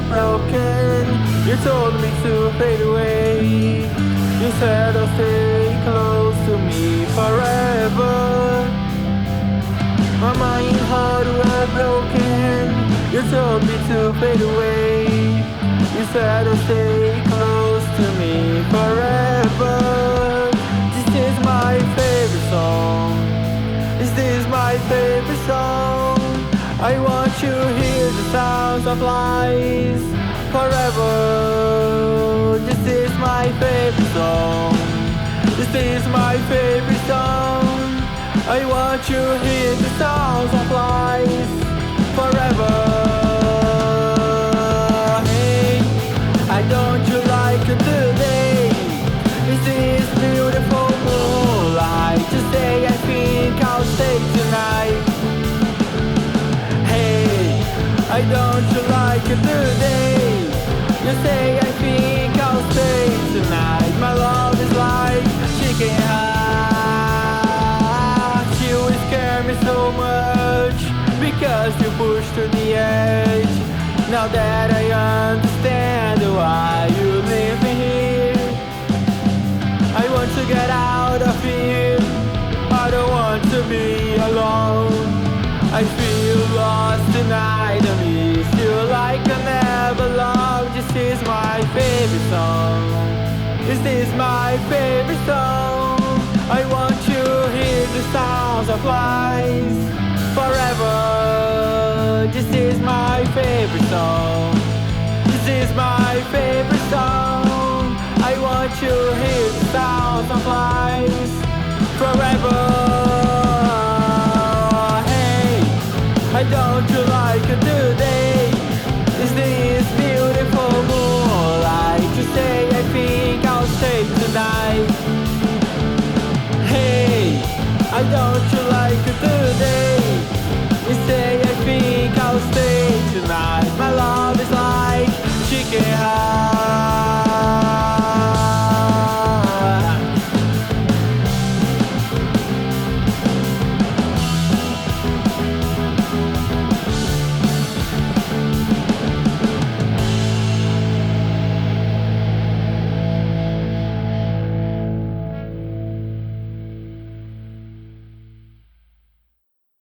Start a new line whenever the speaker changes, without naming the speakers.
broken. You told me to fade away. You said I'll stay close to me forever. My mind and heart were broken. You told me to fade away. You said I'll stay close to me forever. This is my favorite song. This is my favorite song. I want you to hear the sounds of lies forever. This is my favorite song. This is my favorite song. I want you to hear the sounds of lies forever. Hey, I don't you like it today? This is beautiful moonlight. Today I think I'll stay tonight. Hey, I don't you like it today? You say I think I'll stay tonight. My love is like chicken heart. You scare me so much because you pushed to the edge. Now that I understand why you leave me here, I want to get out of here. I don't want to be alone. I feel lost tonight. I miss you like I never loved. This is my favorite song. This is my favorite song. I want you to hear the sounds of lies forever. This is my favorite song. This is my favorite song. I want you to hear the sounds of lies forever.